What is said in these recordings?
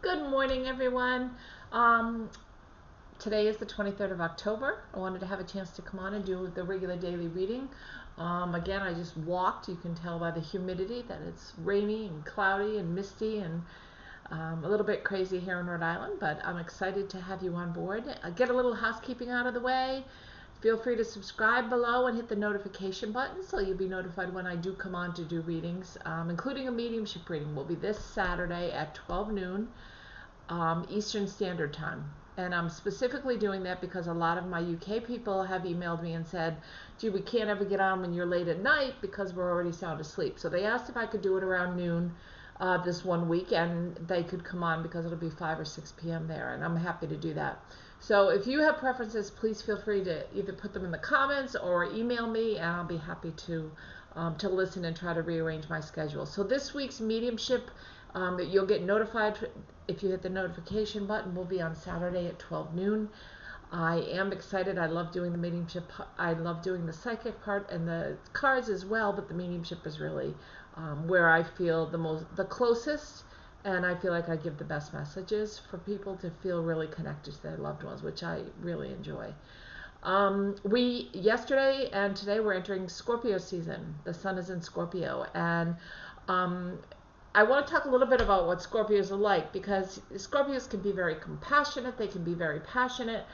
Good morning, everyone. Um, Today is the 23rd of October. I wanted to have a chance to come on and do the regular daily reading. Again, I just walked. You can tell by the humidity that it's rainy and cloudy and misty and a little bit crazy here in Rhode Island, but I'm excited to have you on board. Get a little housekeeping out of the way. Feel free to subscribe below and hit the notification button so you'll be notified when I do come on to do readings, including a mediumship reading. Will be this Saturday at 12 noon. Eastern Standard Time. And I'm specifically doing that because a lot of my UK people have emailed me and said, gee, we can't ever get on when you're late at night because we're already sound asleep. So they asked if I could do it around noon this one week, and they could come on because it'll be 5 or 6 p.m. there, and I'm happy to do that. So if you have preferences, please feel free to either put them in the comments or email me, and I'll be happy to listen and try to rearrange my schedule. So this week's mediumship, you'll get notified if you hit the notification button, will be on Saturday at 12 noon. I am excited. I love doing the mediumship. I love doing the psychic part and the cards as well, but the mediumship is really where I feel the closest, and I feel like I give the best messages for people to feel really connected to their loved ones, which I really enjoy. We yesterday and today we're entering Scorpio season. The sun is in Scorpio, and I want to talk a little bit about what Scorpios are like, because Scorpios can be very compassionate. They can be very passionate.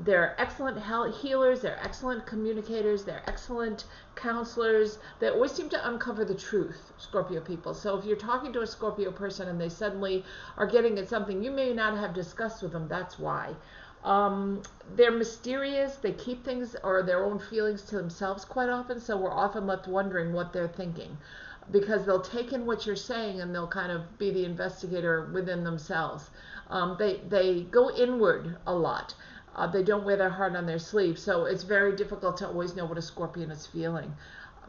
They're excellent healers. They're excellent communicators. They're excellent counselors. They always seem to uncover the truth, Scorpio people. So if you're talking to a Scorpio person and they suddenly are getting at something you may not have discussed with them, that's why. They're mysterious. They keep things or their own feelings to themselves quite often, so we're often left wondering what they're thinking, because they'll take in what you're saying and they'll kind of be the investigator within themselves. They go inward a lot. They don't wear their heart on their sleeve, so it's very difficult to always know what a Scorpion is feeling.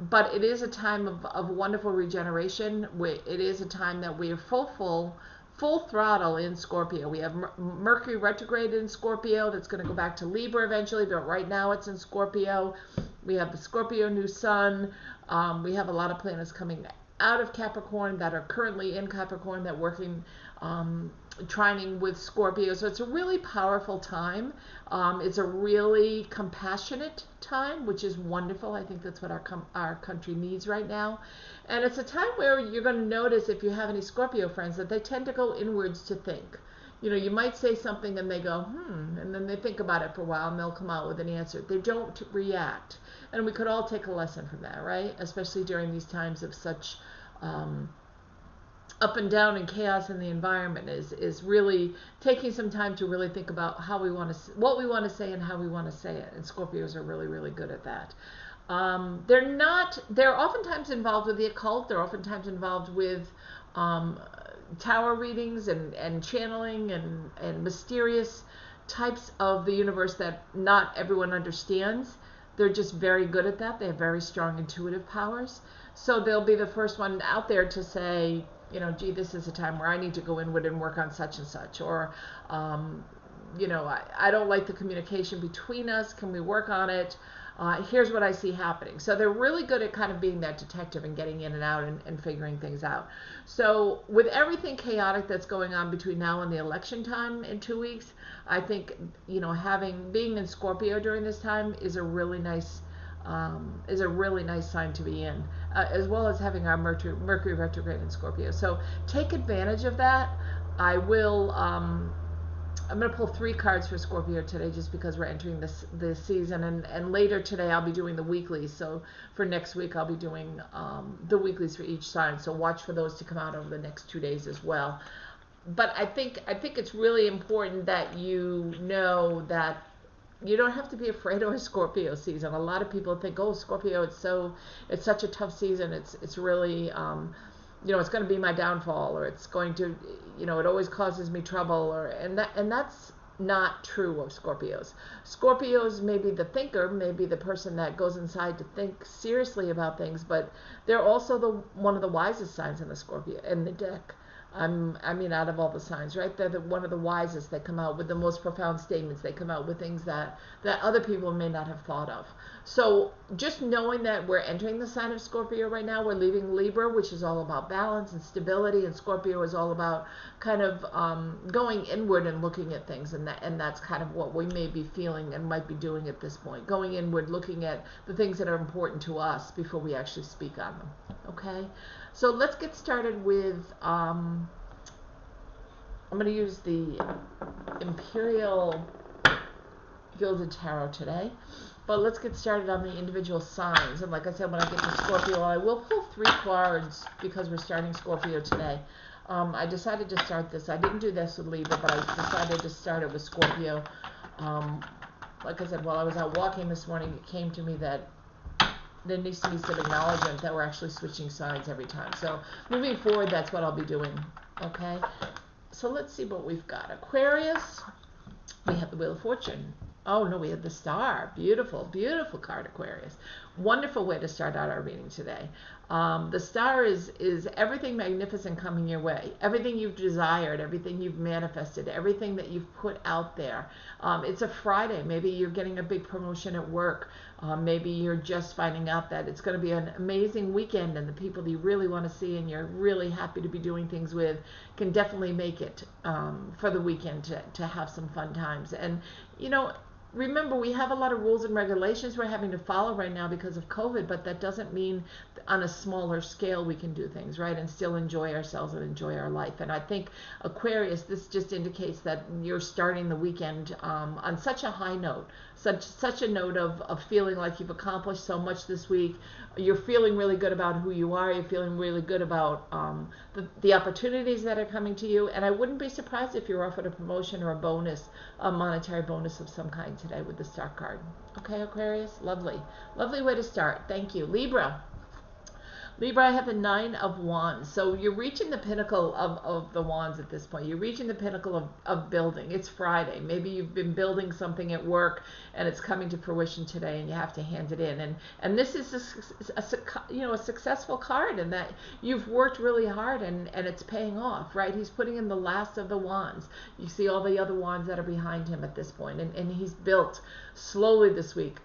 But it is a time of wonderful regeneration. It is a time that we are full throttle in Scorpio. We have Mercury retrograde in Scorpio that's going to go back to Libra eventually, but right now it's in Scorpio. We have the Scorpio new sun. We have a lot of planets coming out of Capricorn that are currently in Capricorn that working trining with Scorpio. So it's a really powerful time. It's a really compassionate time, which is wonderful. I think that's what our country needs right now. And it's a time where you're going to notice, if you have any Scorpio friends, that they tend to go inwards to think. You know, you might say something and they go, and then they think about it for a while and they'll come out with an answer. They don't react. And we could all take a lesson from that, right? Especially during these times of such up and down and chaos in the environment, is really taking some time to really think about how we want to, what we want to say and how we want to say it. And Scorpios are really, really good at that. They're oftentimes involved with the occult. They're oftentimes involved with tarot readings and channeling and mysterious types of the universe that not everyone understands. They're just very good at that. They have very strong intuitive powers. So they'll be the first one out there to say, you know, gee, this is a time where I need to go inward and work on such and such. Or, you know, I don't like the communication between us. Can we work on it? Here's what I see happening. So they're really good at kind of being that detective and getting in and out and figuring things out. So with everything chaotic that's going on between now and the election time in 2 weeks, I think, you know, being in Scorpio during this time is a really nice sign to be in, as well as having our Mercury retrograde in Scorpio. So take advantage of that. I'm going to pull 3 cards for Scorpio today just because we're entering this season, and later today I'll be doing the weeklies. So for next week I'll be doing the weeklies for each sign. So watch for those to come out over the next 2 days as well. But I think it's really important that you know that you don't have to be afraid of a Scorpio season. A lot of people think, oh, Scorpio, it's such a tough season. It's really, you know, it's going to be my downfall, or it's going to, you know, it always causes me trouble, and that's not true of Scorpios. Scorpios may be the thinker, may be the person that goes inside to think seriously about things, but they're also one of the wisest signs in the Scorpio in the deck. I mean, out of all the signs, right? They're one of the wisest. They come out with the most profound statements. They come out with things that other people may not have thought of. So just knowing that we're entering the sign of Scorpio right now, we're leaving Libra, which is all about balance and stability, and Scorpio is all about kind of going inward and looking at things, and that's kind of what we may be feeling and might be doing at this point. Going inward, looking at the things that are important to us before we actually speak on them. Okay, so let's get started with. I'm going to use the Imperial Gilded Tarot today. But let's get started on the individual signs. And like I said, when I get to Scorpio, I will pull 3 cards because we're starting Scorpio today. I decided to start this. I didn't do this with Libra, but I decided to start it with Scorpio. Like I said, while I was out walking this morning, it came to me that there needs to be some acknowledgement that we're actually switching signs every time. So moving forward, that's what I'll be doing. Okay? So let's see what we've got. Aquarius, we have the Wheel of Fortune. Oh, no, we have the Star. Beautiful, beautiful card, Aquarius. Wonderful way to start out our reading today. The Star is everything magnificent coming your way. Everything you've desired, everything you've manifested, everything that you've put out there. It's a Friday. Maybe you're getting a big promotion at work. Maybe you're just finding out that it's going to be an amazing weekend and the people that you really want to see and you're really happy to be doing things with can definitely make it for the weekend to have some fun times. And, you know, remember, we have a lot of rules and regulations we're having to follow right now because of COVID, but that doesn't mean on a smaller scale we can do things, right, and still enjoy ourselves and enjoy our life. And I think Aquarius, this just indicates that you're starting the weekend on such a high note, such a note of feeling like you've accomplished so much this week. You're feeling really good about who you are. You're feeling really good about the opportunities that are coming to you. And I wouldn't be surprised if you're offered a promotion or a bonus, a monetary bonus of some kind today with the Star card. Okay, Aquarius? Lovely. Lovely way to start. Thank you. Libra. Libra, I have the 9 of Wands. So you're reaching the pinnacle of the Wands at this point. You're reaching the pinnacle of building. It's Friday. Maybe you've been building something at work and it's coming to fruition today and you have to hand it in. And this is a successful card in that you've worked really hard and it's paying off, right? He's putting in the last of the Wands. You see all the other Wands that are behind him at this point. And he's built slowly this week,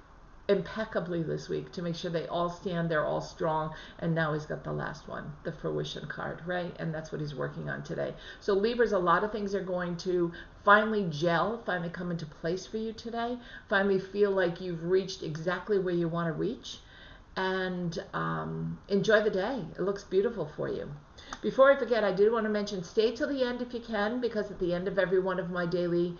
impeccably this week, to make sure they all stand, they're all strong, and now he's got the last one, the fruition card, right? And that's what he's working on today. So Libras, a lot of things are going to finally gel, finally come into place for you today, finally feel like you've reached exactly where you want to reach, and enjoy the day. It looks beautiful for you. Before I forget, I did want to mention, stay till the end if you can, because at the end of every one of my daily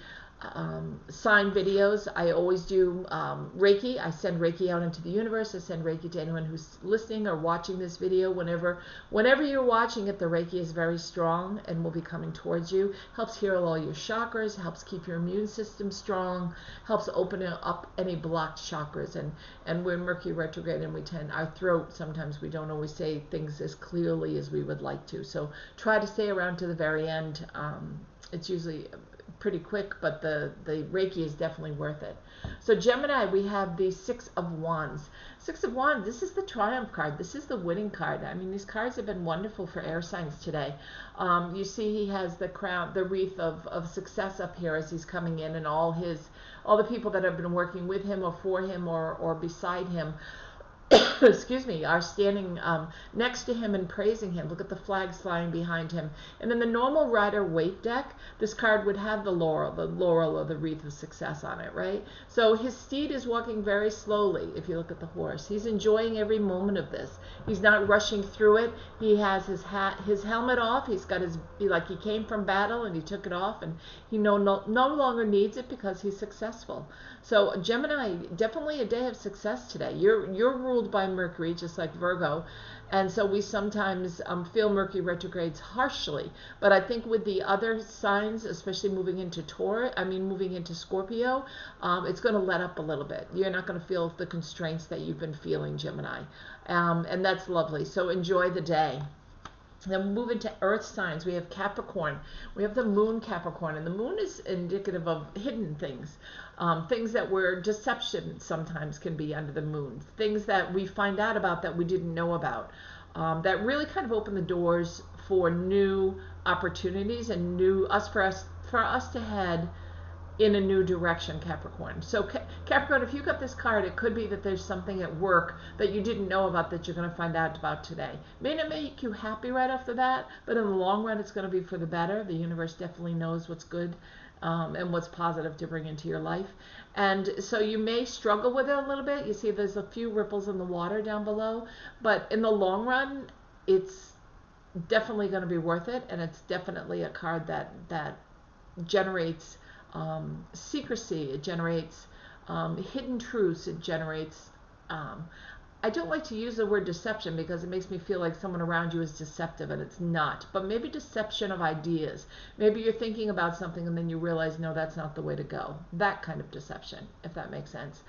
sign videos, I always do Reiki. I send Reiki out into the universe. I send Reiki to anyone who's listening or watching this video. Whenever you're watching it, the Reiki is very strong and will be coming towards you. Helps heal all your chakras, helps keep your immune system strong, helps open up any blocked chakras. And we're Mercury retrograde, and our throat, sometimes we don't always say things as clearly as we would like to. So try to stay around to the very end. It's usually pretty quick, but the Reiki is definitely worth it. So Gemini, we have the 6 of Wands. 6 of Wands, this is the Triumph card. This is the winning card. I mean, these cards have been wonderful for air signs today. You see he has the crown, the wreath of success up here as he's coming in, and all the people that have been working with him or for him or beside him excuse me, are standing next to him and praising him. Look at the flags flying behind him. And in the normal Rider-Waite deck, this card would have the laurel or the wreath of success on it, right? So his steed is walking very slowly, if you look at the horse. He's enjoying every moment of this. He's not rushing through it. He has his helmet off. He's got like he came from battle and he took it off, and he no longer needs it because he's successful. So Gemini, definitely a day of success today. You're ruled by Mercury, just like Virgo, and so we sometimes feel Mercury retrogrades harshly. But I think with the other signs, especially moving into Scorpio, it's going to let up a little bit. You're not going to feel the constraints that you've been feeling, Gemini, and that's lovely. So enjoy the day. Then we move into earth signs. We have Capricorn. We have the moon Capricorn, and the moon is indicative of hidden things. Things that were deception sometimes can be under the moon. Things that we find out about that we didn't know about. That really kind of open the doors for new opportunities and for us to head in a new direction, Capricorn. So Capricorn, if you got this card, it could be that there's something at work that you didn't know about that you're going to find out about today. May not make you happy right off the bat, but in the long run, it's going to be for the better. The universe definitely knows what's good and what's positive to bring into your life. And so you may struggle with it a little bit. You see there's a few ripples in the water down below, but in the long run, it's definitely going to be worth it. And it's definitely a card that generates secrecy, it generates hidden truths, it generates, I don't like to use the word deception because it makes me feel like someone around you is deceptive, and it's not, but maybe deception of ideas. Maybe you're thinking about something and then you realize, no, that's not the way to go. That kind of deception, if that makes sense.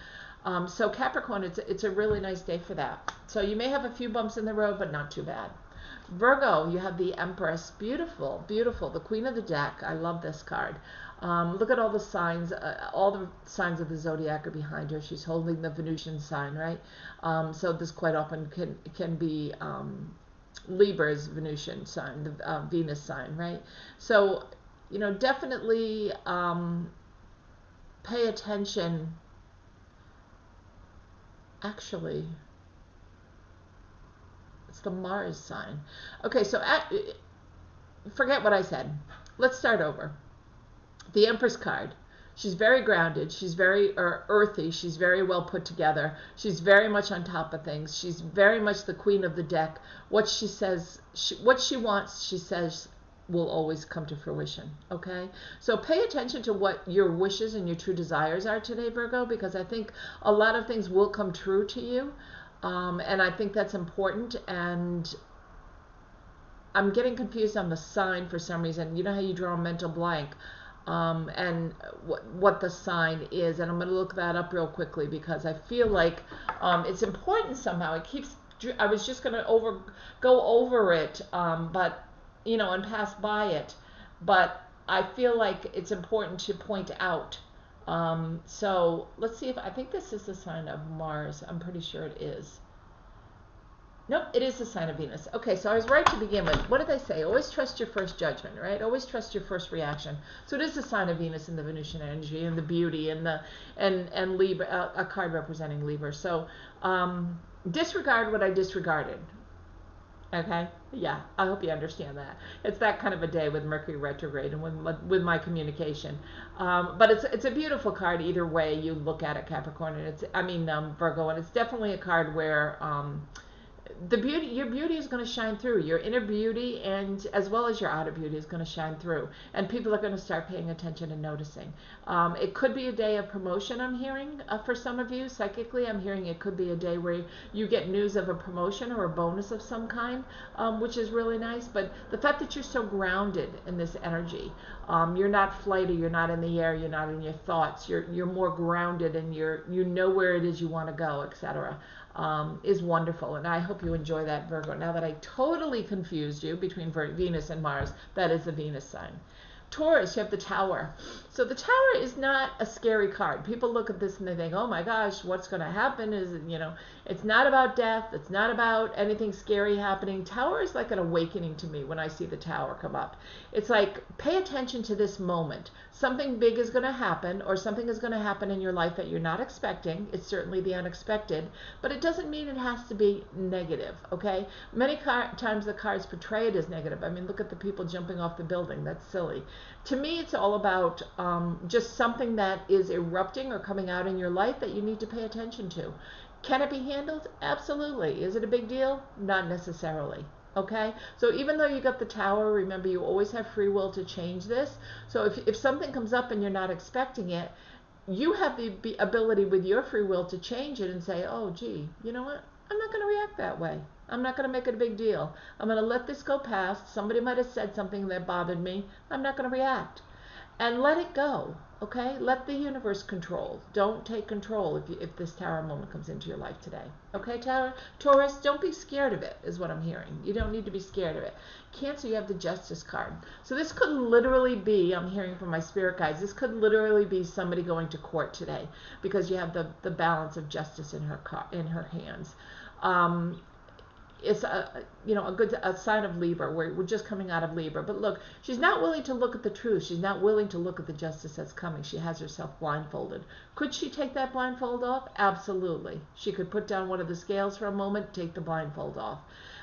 So Capricorn, it's a really nice day for that. So you may have a few bumps in the road, but not too bad. Virgo, you have the Empress. Beautiful, beautiful. The Queen of the deck. I love this card. Look at all the signs of the zodiac are behind her. She's holding the Venusian sign, right? So this quite often can be Libra's Venusian sign, the Venus sign, right? So, you know, definitely pay attention. Actually, it's the Mars sign. Okay, so forget what I said. Let's start over. The Empress card. She's very grounded. She's very earthy. She's very well put together. She's very much on top of things. She's very much the queen of the deck. What she says, what she wants, she says will always come to fruition. Okay? So pay attention to what your wishes and your true desires are today, Virgo, because I think a lot of things will come true to you. And I think that's important. And I'm getting confused on the sign for some reason. You know how you draw a mental blank? And what the sign is, and I'm going to look that up real quickly because I feel like it's important somehow. It keeps. I was just going to go over it, but you know, and pass by it, but I feel like it's important to point out. So let's see if I think this is the sign of Mars. I'm pretty sure it is. Nope, it is the sign of Venus. Okay, so I was right to begin with. What did they say? Always trust your first judgment, right? Always trust your first reaction. So it is the sign of Venus and the Venusian energy and the beauty and and Libra, a card representing Libra. So disregard what I disregarded. Okay, yeah, I hope you understand that. It's that kind of a day with Mercury retrograde and with my communication. But it's a beautiful card either way you look at it, Capricorn. And Virgo, and it's definitely a card where your beauty is going to shine through. Your inner beauty and as well as your outer beauty is going to shine through, and people are going to start paying attention and noticing. It could be a day of promotion, I'm hearing, for some of you. Psychically, I'm hearing it could be a day where you get news of a promotion or a bonus of some kind, which is really nice. But the fact that you're so grounded in this energy, you're not flighty, you're not in the air, you're not in your thoughts, you're more grounded, and you know where it is you want to go, etc. Is wonderful, and I hope you enjoy that, Virgo. Now that I totally confused you between Venus and Mars, that is the Venus sign. Taurus, you have the Tower. So the Tower is not a scary card. People look at this and they think, oh my gosh, what's going to happen is, you know, it's not about death. It's not about anything scary happening. Tower is like an awakening to me when I see the Tower come up. It's like, pay attention to this moment. Something big is going to happen, or something is going to happen in your life that you're not expecting. It's certainly the unexpected, but it doesn't mean it has to be negative, okay? Many times the cards portray it as negative. I mean, look at the people jumping off the building. That's silly. To me, it's all about just something that is erupting or coming out in your life that you need to pay attention to. Can it be handled? Absolutely. Is it a big deal? Not necessarily. Okay? So even though you got the Tower, remember you always have free will to change this. So if something comes up and you're not expecting it, you have the ability with your free will to change it and say, oh, gee, you know what? I'm not going to react that way. I'm not going to make it a big deal. I'm going to let this go past. Somebody might have said something that bothered me. I'm not going to react. And let it go, okay? Let the universe control. Don't take control if this Tower moment comes into your life today. Okay, Taurus, don't be scared of it, is what I'm hearing. You don't need to be scared of it. Cancer, you have the Justice card. So this could literally be, I'm hearing from my spirit guides, this could literally be somebody going to court today because you have the balance of justice in her hands. it's a sign of Libra. We're just coming out of Libra. But look, she's not willing to look at the truth. She's not willing to look at the justice that's coming. She has herself blindfolded. Could she take that blindfold off? Absolutely. She could put down one of the scales for a moment, take the blindfold off.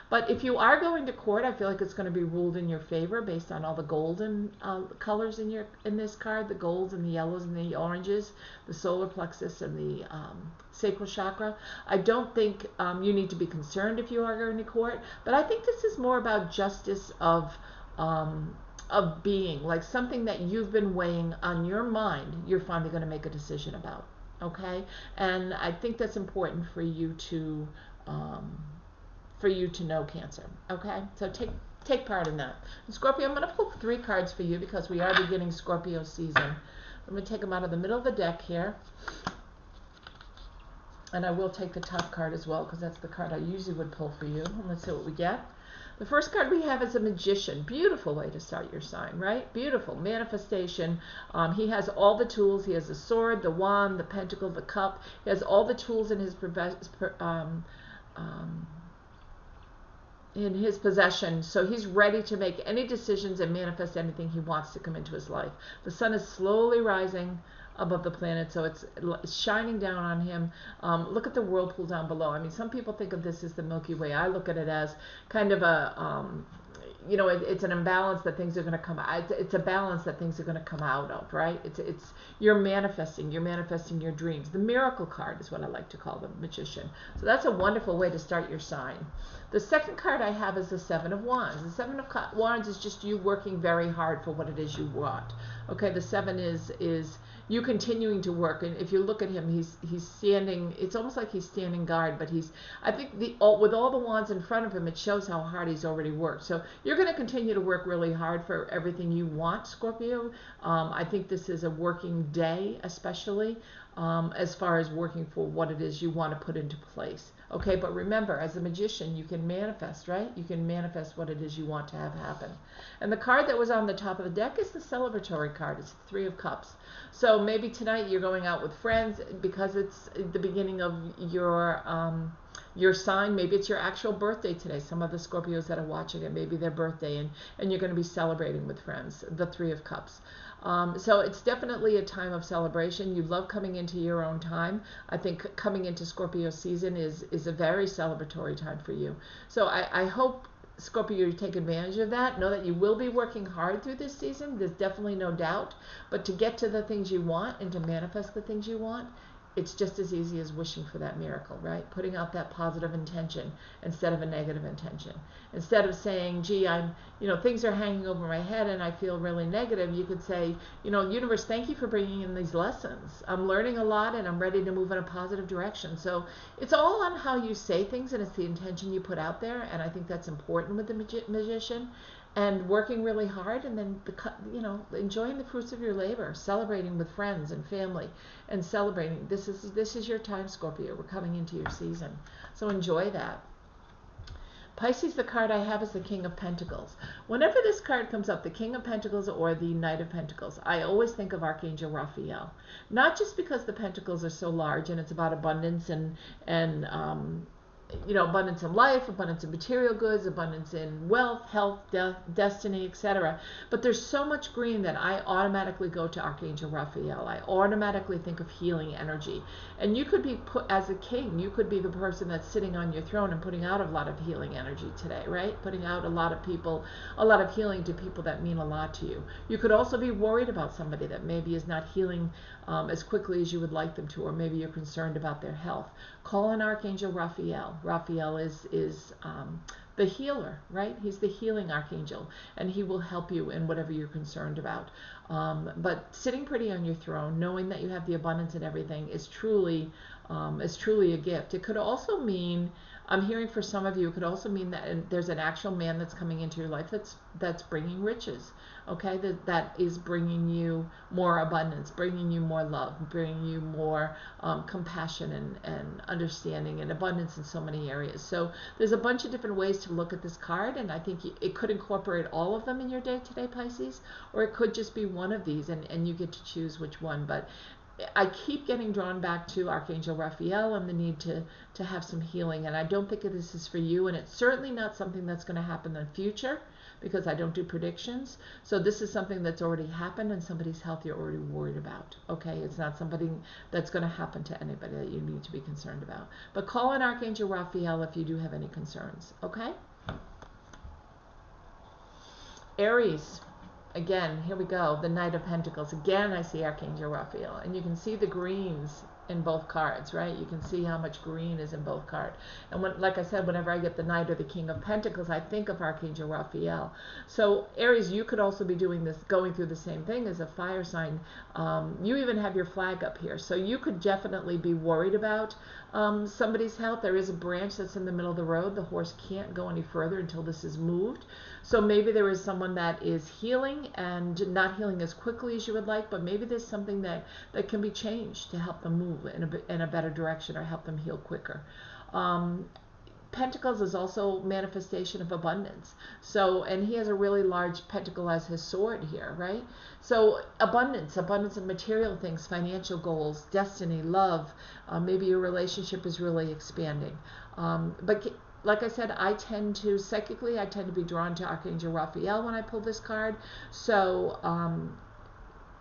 But if you are going to court, I feel like it's going to be ruled in your favor based on all the golden colors in this card, the golds and the yellows and the oranges, the solar plexus and the sacral chakra. I don't think you need to be concerned if you are going to court, but I think this is more about justice of being, like something that you've been weighing on your mind, you're finally going to make a decision about, okay? And I think that's important for you to know, Cancer, okay? So take part in that. And Scorpio, I'm going to pull 3 cards for you because we are beginning Scorpio season. I'm going to take them out of the middle of the deck here. And I will take the top card as well because that's the card I usually would pull for you. And let's see what we get. The first card we have is a Magician. Beautiful way to start your sign, right? Beautiful. Manifestation. He has all the tools. He has the sword, the wand, the pentacle, the cup. He has all the tools in his possession, so he's ready to make any decisions and manifest anything he wants to come into his life. The sun is slowly rising above the planet, so it's shining down on him. Look at the whirlpool down below. I mean, some people think of this as the Milky Way. I look at it as kind of a it's an imbalance that things are going to come out. It's a balance that things are going to come out of, right? It's you're manifesting your dreams. The miracle card is what I like to call the Magician. So that's a wonderful way to start your sign. The second card I have is the Seven of Wands. The Seven of Wands is just you working very hard for what it is you want. Okay, the 7 is you continuing to work, and if you look at him, he's standing. It's almost like he's standing guard, but I think with all the wands in front of him, it shows how hard he's already worked. So you're going to continue to work really hard for everything you want, Scorpio. I think this is a working day, especially as far as working for what it is you want to put into place. Okay, but remember, as a magician, you can manifest, right? You can manifest what it is you want to have happen. And the card that was on the top of the deck is the celebratory card. It's the 3 of Cups. So maybe tonight you're going out with friends because it's the beginning of your sign. Maybe it's your actual birthday today. Some of the Scorpios that are watching it, maybe their birthday, and you're going to be celebrating with friends, the 3 of Cups. So it's definitely a time of celebration. You love coming into your own time. I think coming into Scorpio season is a very celebratory time for you. So I hope, Scorpio, you take advantage of that. Know that you will be working hard through this season. There's definitely no doubt. But to get to the things you want and to manifest the things you want, it's just as easy as wishing for that miracle, right? Putting out that positive intention instead of a negative intention. Instead of saying, gee, things are hanging over my head and I feel really negative, you could say, universe, thank you for bringing in these lessons. I'm learning a lot and I'm ready to move in a positive direction. So it's all on how you say things, and it's the intention you put out there. And I think that's important with the magician. And working really hard, and then enjoying the fruits of your labor, celebrating with friends and family, and celebrating. This is your time, Scorpio. We're coming into your season, so enjoy that. Pisces, the card I have is the King of Pentacles. Whenever this card comes up, the King of Pentacles or the Knight of Pentacles, I always think of Archangel Raphael. Not just because the pentacles are so large and it's about abundance and abundance in life, abundance in material goods, abundance in wealth, health, death, destiny, etc. But there's so much green that I automatically go to Archangel Raphael. I automatically think of healing energy. And you could be put as a king. You could be the person that's sitting on your throne and putting out a lot of healing energy today, right? Putting out a lot of healing to people that mean a lot to you. You could also be worried about somebody that maybe is not healing as quickly as you would like them to, or maybe you're concerned about their health. Call on Archangel Raphael. Raphael is the healer, right? He's the healing archangel, and he will help you in whatever you're concerned about. But sitting pretty on your throne, knowing that you have the abundance in everything, is truly a gift. It could also mean, I'm hearing for some of you, it could also mean that there's an actual man that's coming into your life that's bringing riches, okay? That is bringing you more abundance, bringing you more love, bringing you more compassion and understanding and abundance in so many areas. So there's a bunch of different ways to look at this card, and I think it could incorporate all of them in your day today, Pisces, or it could just be one of these, and you get to choose which one. But I keep getting drawn back to Archangel Raphael and the need to have some healing. And I don't think this is for you. And it's certainly not something that's going to happen in the future, because I don't do predictions. So this is something that's already happened and somebody's health you're already worried about. Okay, it's not something that's going to happen to anybody that you need to be concerned about. But call on Archangel Raphael if you do have any concerns. Okay? Aries. Again, here we go, the Knight of Pentacles. Again, I see Archangel Raphael. And you can see the greens in both cards, right? You can see how much green is in both cards. And when, like I said, whenever I get the Knight or the King of Pentacles, I think of Archangel Raphael. So Aries, you could also be doing this, going through the same thing as a fire sign. You even have your flag up here. So you could definitely be worried about somebody's health. There is a branch that's in the middle of the road. The horse can't go any further until this is moved. So maybe there is someone that is healing and not healing as quickly as you would like, but maybe there's something that can be changed to help them move in a better direction or help them heal quicker. Pentacles is also manifestation of abundance. So, and he has a really large pentacle as his sword here, right? So abundance of material things, financial goals, destiny, love. Maybe your relationship is really expanding. But like I said, psychically, I tend to be drawn to Archangel Raphael when I pull this card. So,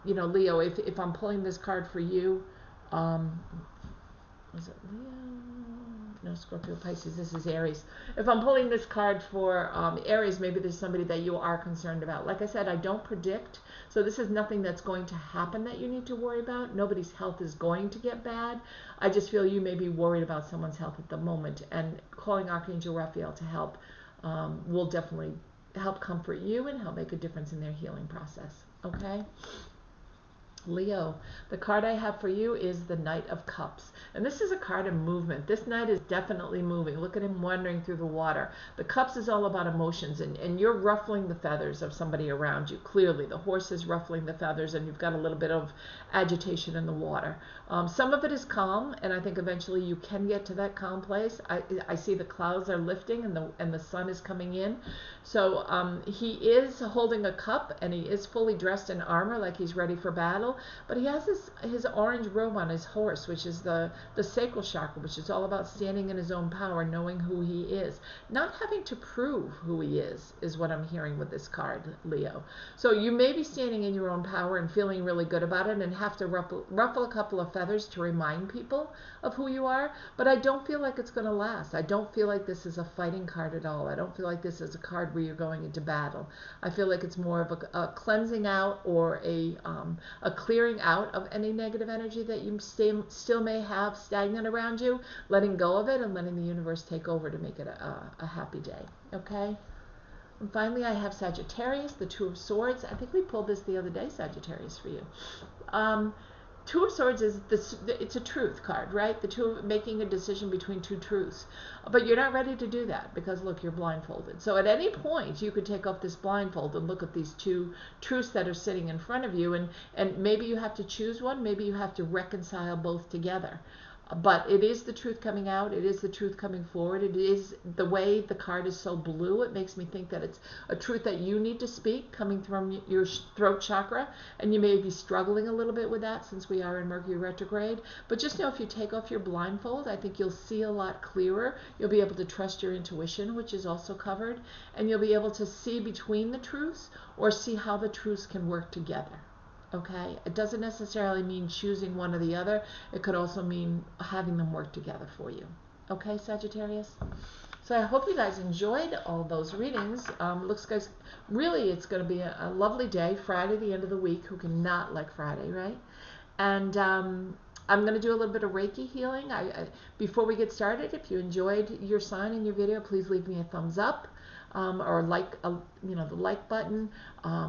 you know, Leo, if I'm pulling this card for you, was it Leo? No, Scorpio, Pisces, this is Aries. If I'm pulling this card for Aries, maybe there's somebody that you are concerned about. Like I said, I don't predict, so this is nothing that's going to happen that you need to worry about. Nobody's health is going to get bad. I just feel you may be worried about someone's health at the moment, and calling Archangel Raphael to help will definitely help comfort you and help make a difference in their healing process. Okay? Leo, the card I have for you is the Knight of Cups. And this is a card of movement. This knight is definitely moving. Look at him wandering through the water. The Cups is all about emotions, and you're ruffling the feathers of somebody around you. Clearly, the horse is ruffling the feathers, and you've got a little bit of agitation in the water. Some of it is calm, and I think eventually you can get to that calm place. I see the clouds are lifting, and the sun is coming in. So he is holding a cup, and he is fully dressed in armor, like he's ready for battle. But he has his orange robe on his horse, which is the sacral chakra, which is all about standing in his own power, knowing who he is. Not having to prove who he is what I'm hearing with this card, Leo. So you may be standing in your own power and feeling really good about it and have to ruffle a couple of feathers to remind people of who you are, but I don't feel like it's going to last. I don't feel like this is a fighting card at all. I don't feel like this is a card where you're going into battle. I feel like it's more of a cleansing out or a clearing out of any negative energy that you still may have stagnant around you, letting go of it and letting the universe take over to make it a happy day. Okay? And finally, I have Sagittarius, the Two of Swords. I think we pulled this the other day, Sagittarius, for you. Two of Swords is it's a truth card, right? The two of making a decision between two truths. But you're not ready to do that because, look, you're blindfolded. So at any point, you could take off this blindfold and look at these two truths that are sitting in front of you. And maybe you have to choose one. Maybe you have to reconcile both together. But it is the truth coming out. It is the truth coming forward. It is the way the card is so blue. It makes me think that it's a truth that you need to speak coming from your throat chakra. And you may be struggling a little bit with that since we are in Mercury retrograde. But just know if you take off your blindfold, I think you'll see a lot clearer. You'll be able to trust your intuition, which is also covered. And you'll be able to see between the truths or see how the truths can work together. Okay, it doesn't necessarily mean choosing one or the other. It could also mean having them work together for you. Okay, Sagittarius? So I hope you guys enjoyed all those readings. Looks guys, really it's going to be a lovely day. Friday, the end of the week. Who cannot like Friday, right? And I'm going to do a little bit of Reiki healing. Before we get started, if you enjoyed your sign and your video, please leave me a thumbs up. Or like, the like button,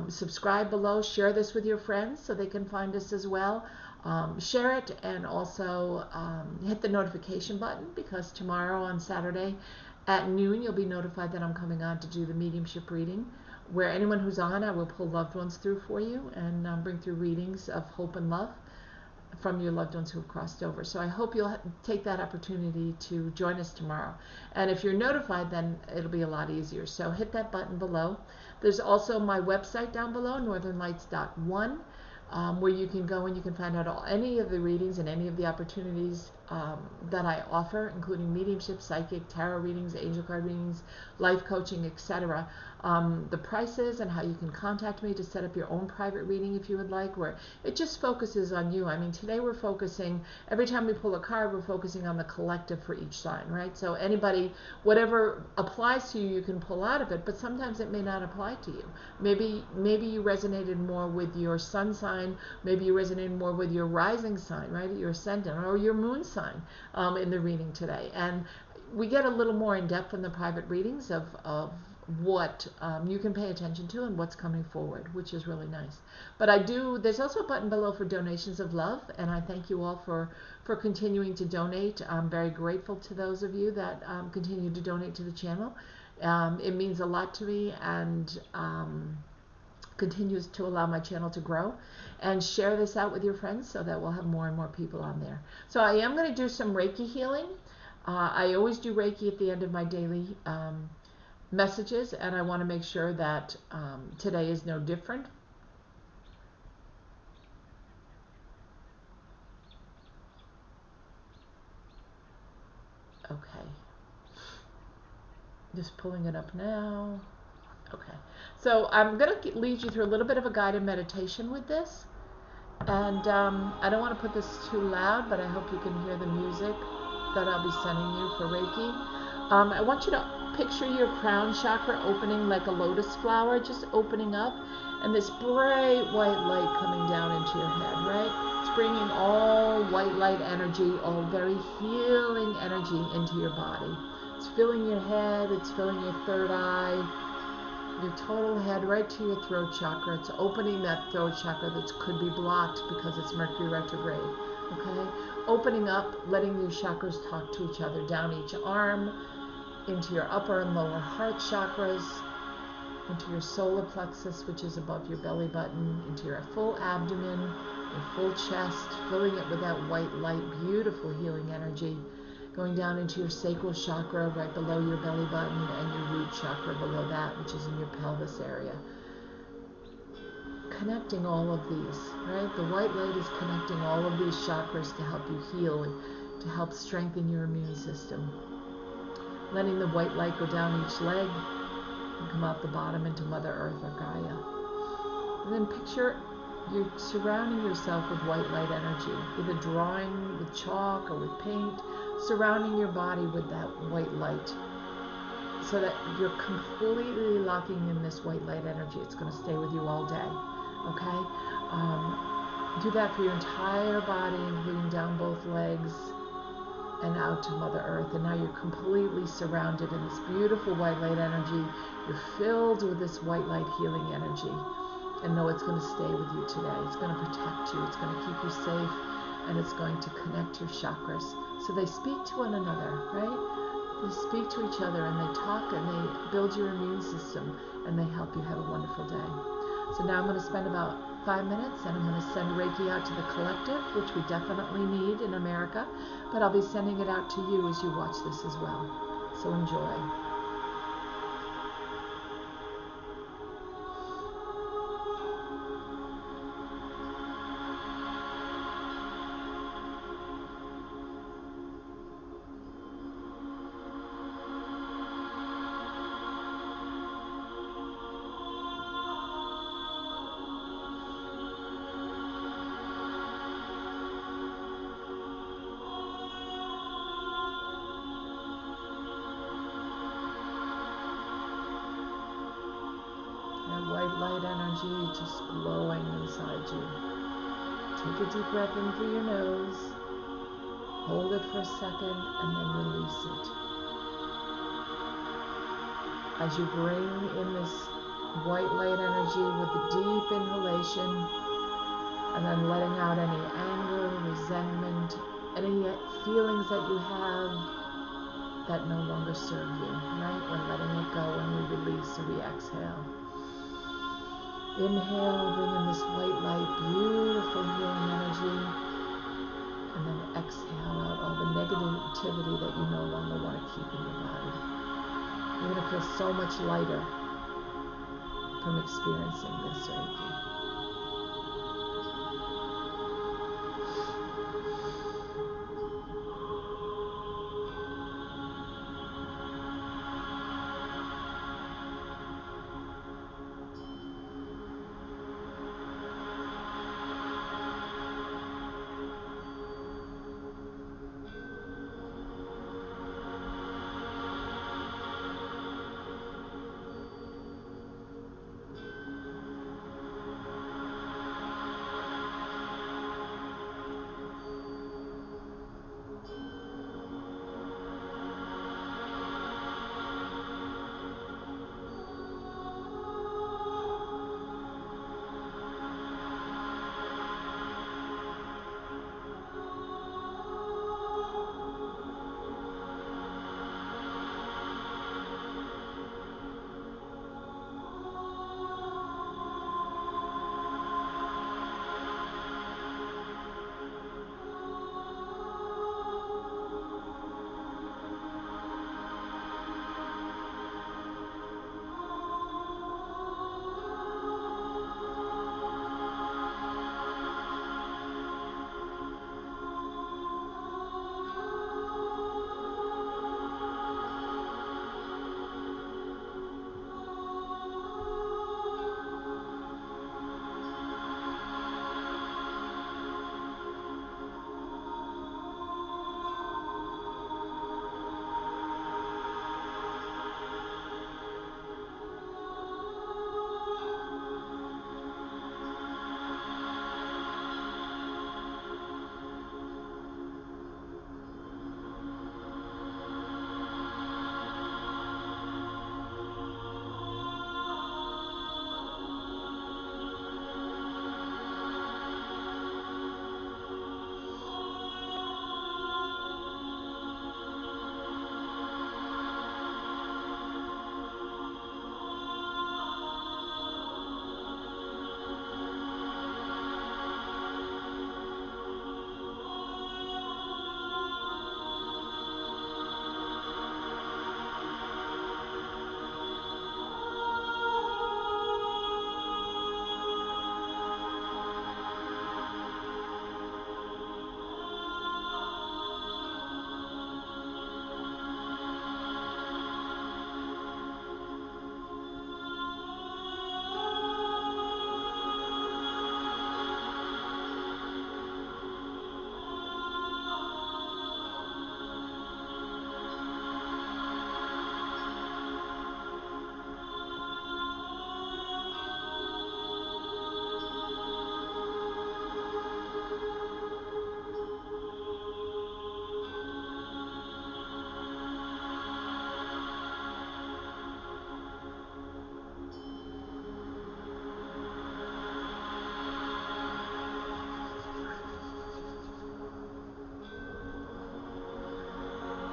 subscribe below, share this with your friends so they can find us as well. Share it and also hit the notification button because tomorrow on Saturday at noon you'll be notified that I'm coming on to do the mediumship reading where anyone who's on, I will pull loved ones through for you and bring through readings of hope and love from your loved ones who have crossed over. So I hope you'll take that opportunity to join us tomorrow. And if you're notified, then it'll be a lot easier. So hit that button below. There's also my website down below, northernlights.one. where you can go and you can find out any of the readings and any of the opportunities that I offer, including mediumship, psychic, tarot readings, angel card readings, life coaching, etc. The prices and how you can contact me to set up your own private reading if you would like, where it just focuses on you. I mean, today we're focusing, every time we pull a card, we're focusing on the collective for each sign, right? So anybody, whatever applies to you, you can pull out of it, but sometimes it may not apply to you. Maybe you resonated more with your sun sign, maybe you resonated more with your rising sign, right, your ascendant, or your moon sign in the reading today. And we get a little more in depth in the private readings of what you can pay attention to and what's coming forward, which is really nice. But there's also a button below for donations of love, and I thank you all for continuing to donate. I'm very grateful to those of you that continue to donate to the channel. It means a lot to me, and continues to allow my channel to grow. And share this out with your friends so that we'll have more and more people on there. So I am going to do some Reiki healing. I always do Reiki at the end of my daily messages, and I want to make sure that today is no different. Okay. Just pulling it up now. Okay. So I'm going to lead you through a little bit of a guided meditation with this. And I don't want to put this too loud, but I hope you can hear the music that I'll be sending you for Reiki. I want you to picture your crown chakra opening like a lotus flower, just opening up, and this bright white light coming down into your head, right? It's bringing all white light energy, all very healing energy into your body. It's filling your head, it's filling your third eye, your total head right to your throat chakra. It's opening that throat chakra that could be blocked because it's Mercury retrograde. Okay? Opening up, letting these chakras talk to each other down each arm, into your upper and lower heart chakras, into your solar plexus, which is above your belly button, into your full abdomen, your full chest, filling it with that white light, beautiful healing energy, going down into your sacral chakra right below your belly button, and your root chakra below that, which is in your pelvis area. Connecting all of these, right? The white light is connecting all of these chakras to help you heal and to help strengthen your immune system. Letting the white light go down each leg and come out the bottom into Mother Earth or Gaia. And then picture you're surrounding yourself with white light energy, either drawing with chalk or with paint, surrounding your body with that white light so that you're completely locking in this white light energy. It's going to stay with you all day. Okay? Do that for your entire body, including down both legs and out to Mother Earth. And now you're completely surrounded in this beautiful white light energy. You're filled with this white light healing energy. And know it's going to stay with you today. It's going to protect you. It's going to keep you safe. And it's going to connect your chakras. So they speak to one another, right? They speak to each other and they talk and they build your immune system and they help you have a wonderful day. So now I'm going to spend about 5 minutes and I'm going to send Reiki out to the collective, which we definitely need in America. But I'll be sending it out to you as you watch this as well. So enjoy. White light energy just glowing inside you. Take a deep breath in through your nose, hold it for a second, and then release it. As you bring in this white light energy with a deep inhalation, and then letting out any anger, resentment, any feelings that you have that no longer serve you, right? We're letting it go when we release, so we exhale. Inhale, bring in this white light, beautiful healing energy, and then exhale out all the negativity that you no longer want to keep in your body. You're going to feel so much lighter from experiencing this Reiki.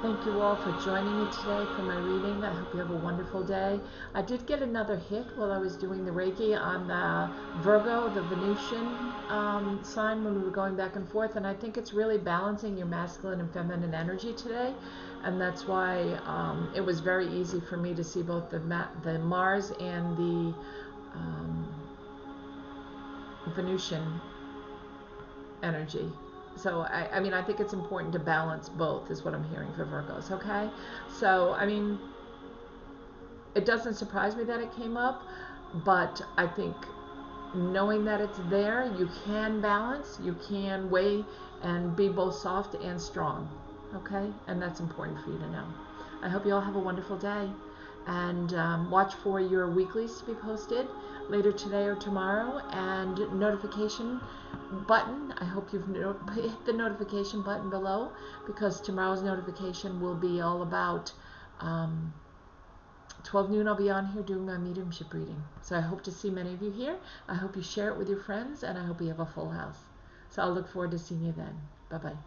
Thank you all for joining me today for my reading. I hope you have a wonderful day. I did get another hit while I was doing the Reiki on the Virgo, the Venusian sign when we were going back and forth, and I think it's really balancing your masculine and feminine energy today, and that's why it was very easy for me to see both the Mars and the Venusian energy. So, I mean, I think it's important to balance both is what I'm hearing for Virgos, okay? So, I mean, it doesn't surprise me that it came up, but I think knowing that it's there, you can balance, you can weigh and be both soft and strong, okay? And that's important for you to know. I hope you all have a wonderful day, and watch for your weeklies to be posted later today or tomorrow, and notification button. I hope you've hit the notification button below, because tomorrow's notification will be all about 12 noon. I'll be on here doing my mediumship reading. So I hope to see many of you here. I hope you share it with your friends, and I hope you have a full house. So I'll look forward to seeing you then. Bye-bye.